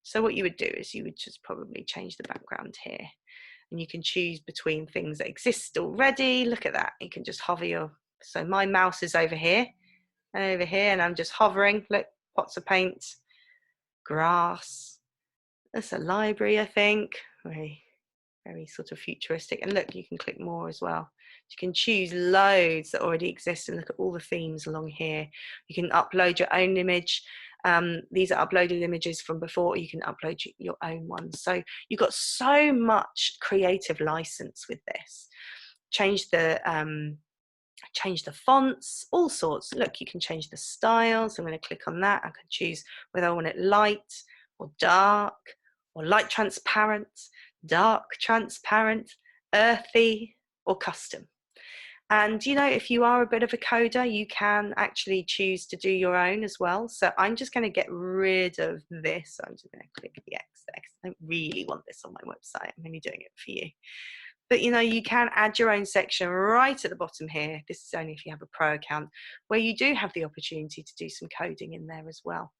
So what you would do is you would just probably change the background here. And you can choose between things that exist already. Look at that. You can just hover your, so my mouse is over here and over here, and I'm just hovering. Look, pots of paint, grass. That's a library, I think. Very sort of futuristic. And look, you can click more as well. You can choose loads that already exist and look at all the themes along here. You can upload your own image. These are uploaded images from before. You can upload your own ones. So you've got so much creative license with this. Change the fonts, all sorts. Look, you can change the styles. I'm going to click on that. I can choose whether I want it light or dark, or light transparent, dark transparent, earthy, or custom. And you know, if you are a bit of a coder, you can actually choose to do your own as well. So I'm just going to get rid of this. I'm just going to click the X there, 'cause I don't really want this on my website. I'm only doing it for you. But you know, you can add your own section right at the bottom here. This is only if you have a pro account, where you do have the opportunity to do some coding in there as well.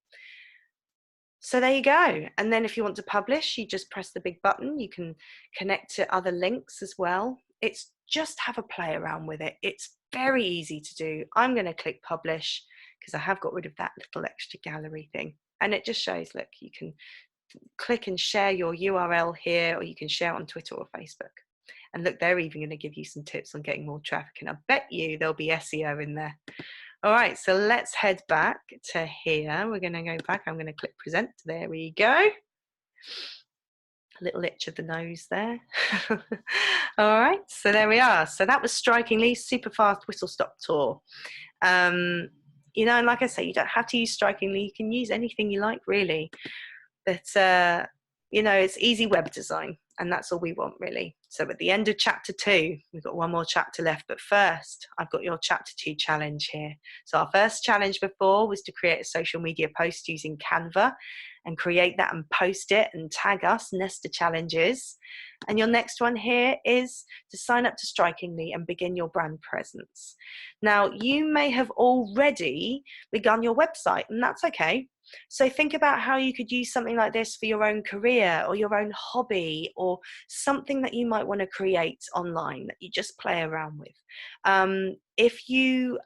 So there you go. And then if you want to publish, you just press the big button. You can connect to other links as well. It's just have a play around with it. It's very easy to do. I'm going to click publish because I have got rid of that little extra gallery thing. And it just shows, look, you can click and share your URL here, or you can share it on Twitter or Facebook. And look, they're even going to give you some tips on getting more traffic. And I bet you there'll be SEO in there. All right, so let's head back to here. We're going to go back. I'm going to click present. There we go. A little itch of the nose there. All right, so there we are. So that was Strikingly Super Fast Whistle Stop Tour. You know, and like I say, you don't have to use Strikingly. You can use anything you like, really. But, you know, it's easy web design, and that's all we want, really. So at the end of chapter 2, we've got one more chapter left. But first, I've got your chapter 2 challenge here. So our first challenge before was to create a social media post using Canva and create that and post it and tag us, Nesta Challenges. And your next one here is to sign up to Strikingly and begin your brand presence. Now, you may have already begun your website, and that's okay. So think about how you could use something like this for your own career or your own hobby, or something that you might want to create online that you just play around with. If you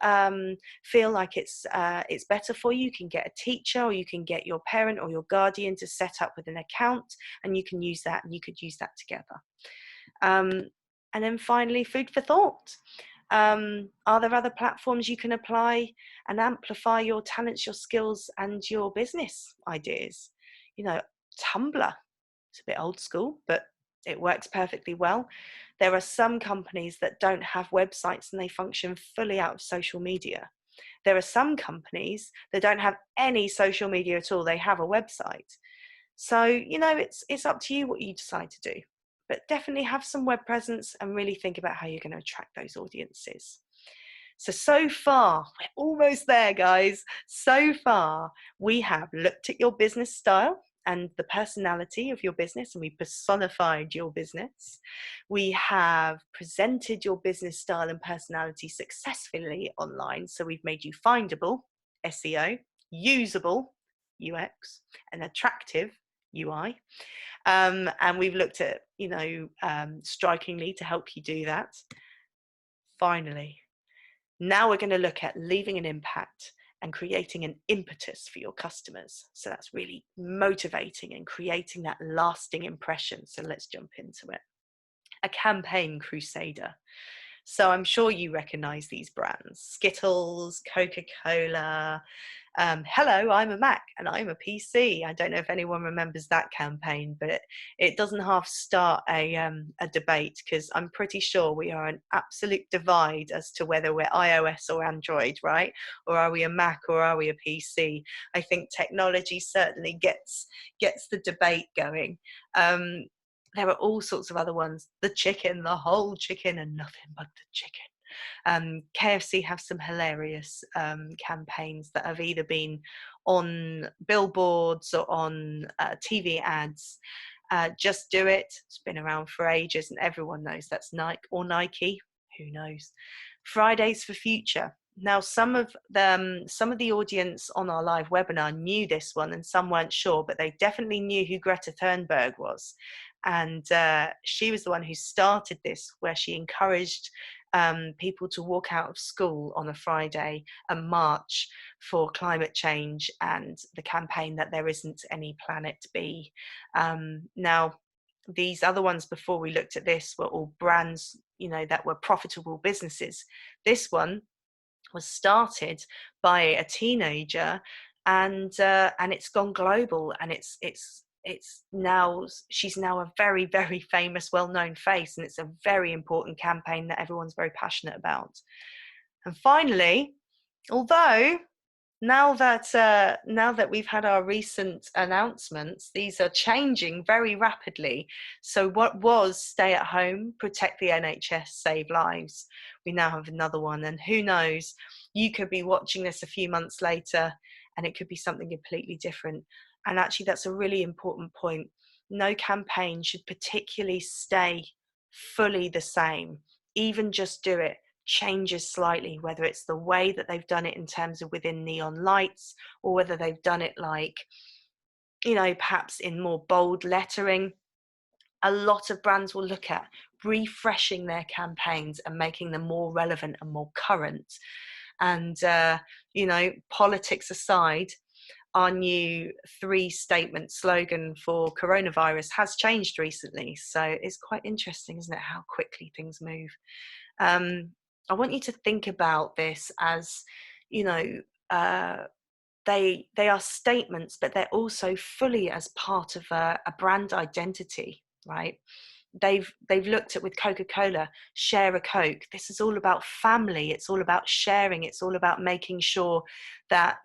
feel like it's better for you, you can get a teacher, or you can get your parent or your guardian to set up with an account, and you can use that, and you could use that together. And then finally, food for thought. Are there other platforms you can apply and amplify your talents, your skills, and your business ideas? You know, Tumblr, it's a bit old school, but it works perfectly well. There are some companies that don't have websites and they function fully out of social media. There are some companies that don't have any social media at all. They have a website. So, you know, it's up to you what you decide to do. But definitely have some web presence and really think about how you're going to attract those audiences. So far, we're almost there, guys. So far, we have looked at your business style and the personality of your business, and we personified your business. We have presented your business style and personality successfully online. So we've made you findable, SEO, usable, UX, and attractive, UI. And we've looked at, you know, Strikingly to help you do that. Finally, now we're going to look at leaving an impact and creating an impetus for your customers. So that's really motivating and creating that lasting impression. So let's jump into it. A campaign crusader. So I'm sure you recognize these brands: Skittles, Coca-Cola. Hello, I'm a Mac and I'm a PC. I don't know if anyone remembers that campaign, but it doesn't half start a debate, because I'm pretty sure we are an absolute divide as to whether we're iOS or Android, right? Or are we a Mac or are we a PC? I think technology certainly gets the debate going. There are all sorts of other ones. The chicken, the whole chicken, and nothing but the chicken. KFC have some hilarious campaigns that have either been on billboards or on TV ads. Just Do It. It's been around for ages, and everyone knows that's Nike or Nike. Who knows? Fridays for Future. Now, some of the audience on our live webinar knew this one, and some weren't sure, but they definitely knew who Greta Thunberg was. And she was the one who started this, where she encouraged people to walk out of school on a Friday and march for climate change and the campaign that there isn't any planet B. Now, these other ones before we looked at this were all brands, that were profitable businesses. This one was started by a teenager, and it's gone global, and she's now a very, very famous, well-known face, and it's a very important campaign that everyone's very passionate about. And finally, although now that we've had our recent announcements, these are changing very rapidly. So what was stay at home, protect the NHS, save lives, we now have another one. And who knows, you could be watching this a few months later and it could be something completely different. And actually, that's a really important point. No campaign should particularly stay fully the same. Even Just Do It changes slightly, whether it's the way that they've done it in terms of within neon lights, or whether they've done it like, perhaps in more bold lettering. A lot of brands will look at refreshing their campaigns and making them more relevant and more current. And, politics aside, our new 3-statement slogan for coronavirus has changed recently. So it's quite interesting, isn't it, how quickly things move. I want you to think about this as, they are statements, but they're also fully as part of a brand identity, right? They've looked at, with Coca-Cola, share a Coke. This is all about family. It's all about sharing. It's all about making sure that,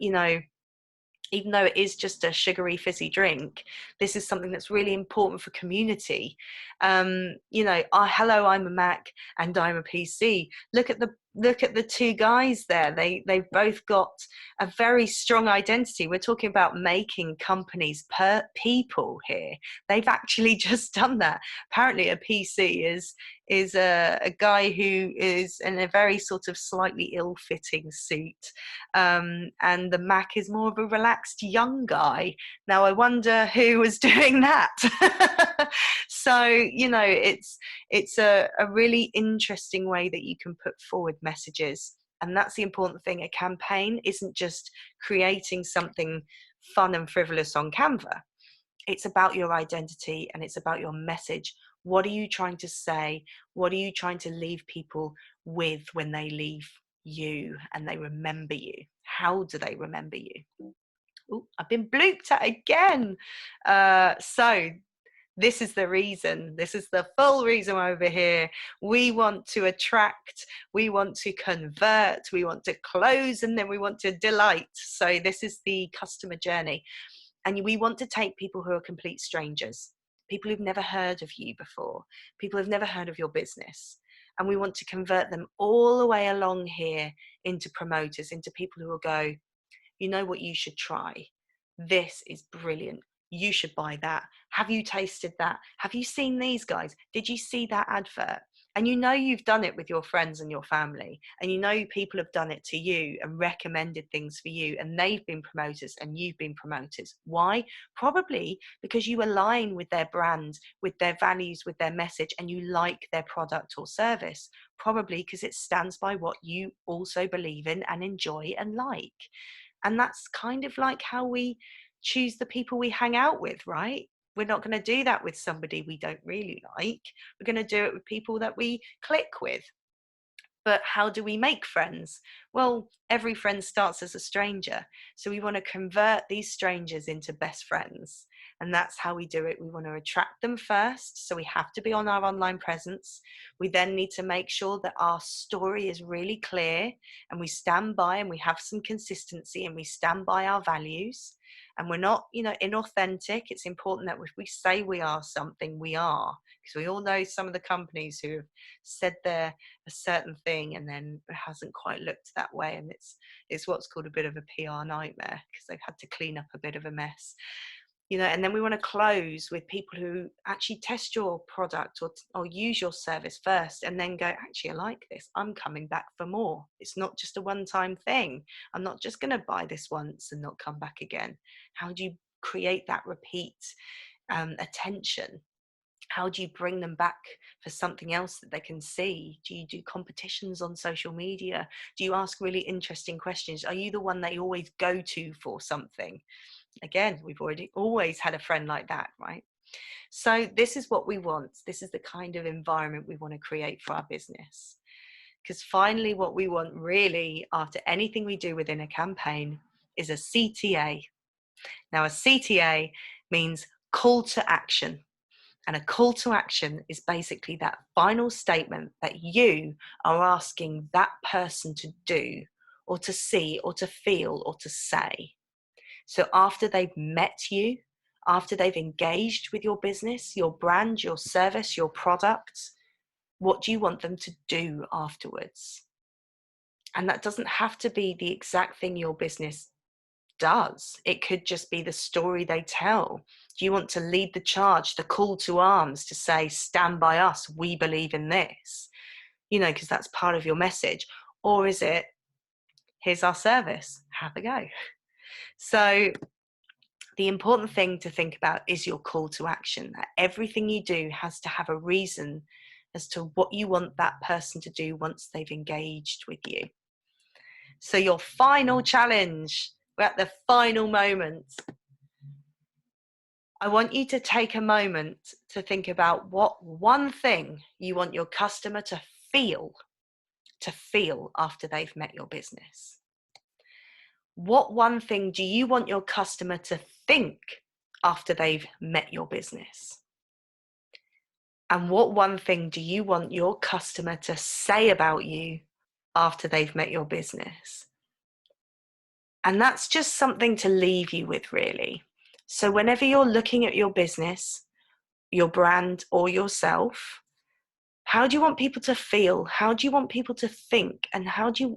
even though it is just a sugary fizzy drink, this is something that's really important for community. Hello, I'm a Mac and I'm a PC. Look at the two guys there. They've both got a very strong identity. We're talking about making companies per people here. They've actually just done that. Apparently a PC is a guy who is in a very sort of slightly ill-fitting suit, and the Mac is more of a relaxed young guy. Now I wonder who was doing that. So it's a really interesting way that you can put forward messages, and that's the important thing. A campaign isn't just creating something fun and frivolous on Canva. It's about your identity and it's about your message. What are you trying to say? What are you trying to leave people with when they leave you and they remember you? How do they remember you? Oh, I've been blooped at again. So this is the reason. This is the full reason why we're here. We want to attract, we want to convert, we want to close, and then we want to delight. So this is the customer journey. And we want to take people who are complete strangers, people who've never heard of you before, people who've never heard of your business. And we want to convert them all the way along here into promoters, into people who will go, you know what, you should try. This is brilliant. You should buy that. Have you tasted that? Have you seen these guys? Did you see that advert? And you've done it with your friends and your family, and people have done it to you and recommended things for you, and they've been promoters and you've been promoters. Why? Probably because you align with their brand, with their values, with their message, and you like their product or service. Probably because it stands by what you also believe in and enjoy and like. And that's kind of like how we choose the people we hang out with, right? We're not going to do that with somebody we don't really like. We're going to do it with people that we click with. But how do we make friends? Well, every friend starts as a stranger. So we want to convert these strangers into best friends. And that's how we do it. We want to attract them first. So we have to be on our online presence. We then need to make sure that our story is really clear and we stand by, and we have some consistency, and we stand by our values. And we're not, inauthentic. It's important that if we say we are something, we are. Because we all know some of the companies who have said they're a certain thing and then it hasn't quite looked that way. And it's what's called a bit of a PR nightmare, because they've had to clean up a bit of a mess. And then we want to close with people who actually test your product or use your service first and then go, actually, I like this. I'm coming back for more. It's not just a one-time thing. I'm not just going to buy this once and not come back again. How do you create that repeat attention? How do you bring them back for something else that they can see? Do you do competitions on social media? Do you ask really interesting questions? Are you the one they always go to for something? Again, we've always had a friend like that, right? So this is what we want. This is the kind of environment we want to create for our business. Because finally, what we want really after anything we do within a campaign is a CTA. Now, a CTA means call to action. And a call to action is basically that final statement that you are asking that person to do or to see or to feel or to say. So after they've met you, after they've engaged with your business, your brand, your service, your product, what do you want them to do afterwards? And that doesn't have to be the exact thing your business does. It could just be the story they tell. Do you want to lead the charge, the call to arms to say, stand by us, we believe in this, because that's part of your message? Or is it, here's our service, have a go? So the important thing to think about is your call to action. That everything you do has to have a reason as to what you want that person to do once they've engaged with you. So your final challenge, we're at the final moment. I want you to take a moment to think about what one thing you want your customer to feel after they've met your business. What one thing do you want your customer to think after they've met your business? And what one thing do you want your customer to say about you after they've met your business? And that's just something to leave you with, really. So whenever you're looking at your business, your brand, or yourself, how do you want people to feel? How do you want people to think? And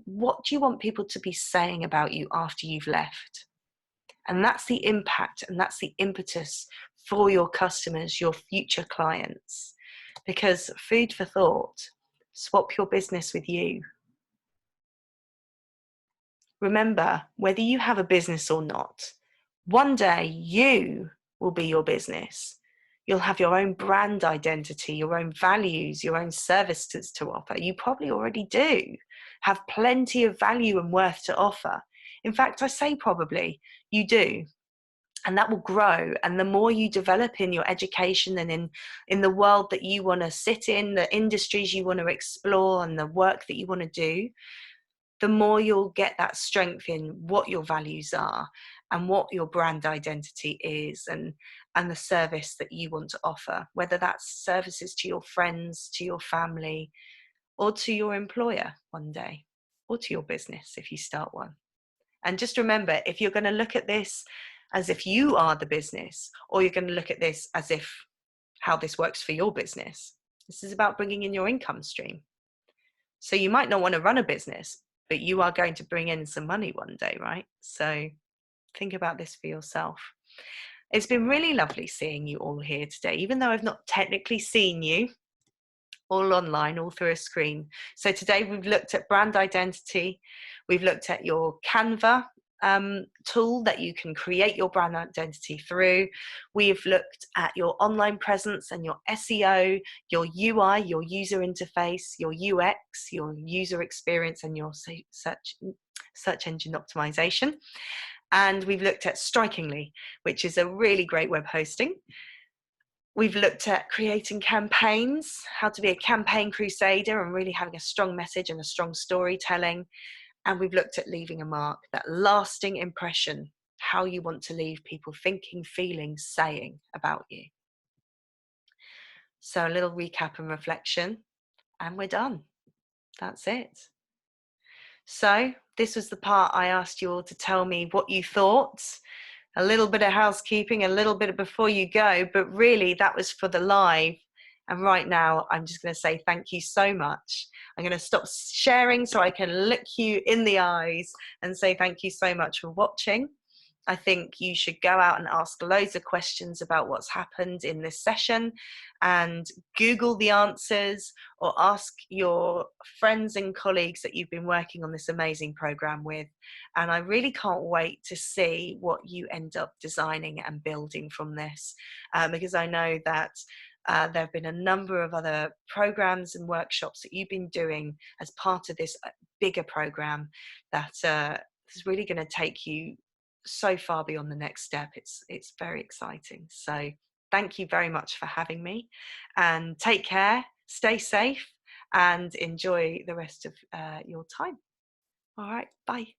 what do you want people to be saying about you after you've left? And that's the impact and that's the impetus for your customers, your future clients. Because food for thought, swap your business with you. Remember, whether you have a business or not, one day you will be your business. You'll have your own brand identity, your own values, your own services to offer. You probably already do have plenty of value and worth to offer. In fact, I say probably, you do. And that will grow. And the more you develop in your education and in the world that you want to sit in, the industries you want to explore and the work that you want to do, the more you'll get that strength in what your values are and what your brand identity is and the service that you want to offer, whether that's services to your friends, to your family, or to your employer one day, or to your business if you start one. And just remember, if you're going to look at this as if you are the business, or you're going to look at this as if how this works for your business, this is about bringing in your income stream. So you might not want to run a business, but you are going to bring in some money one day, right? So think about this for yourself. It's been really lovely seeing you all here today, even though I've not technically seen you, all online, all through a screen. So today we've looked at brand identity. We've looked at your Canva tool that you can create your brand identity through. We've looked at your online presence and your SEO, your UI, your user interface, your UX, your user experience, and your search engine optimization. And we've looked at Strikingly, which is a really great web hosting. We've looked at creating campaigns, how to be a campaign crusader and really having a strong message and a strong storytelling. And we've looked at leaving a mark, that lasting impression, how you want to leave people thinking, feeling, saying about you. So a little recap and reflection, and we're done. That's it. So this was the part I asked you all to tell me what you thought. A little bit of housekeeping, a little bit of before you go, but really that was for the live. And right now, I'm just going to say thank you so much. I'm going to stop sharing so I can look you in the eyes and say thank you so much for watching. I think you should go out and ask loads of questions about what's happened in this session and Google the answers, or ask your friends and colleagues that you've been working on this amazing program with. And I really can't wait to see what you end up designing and building from this, because I know that there have been a number of other programs and workshops that you've been doing as part of this bigger program that is really going to take you so far beyond the next step. It's very exciting. So thank you very much for having me, and take care, stay safe, and enjoy the rest of your time. All right, bye.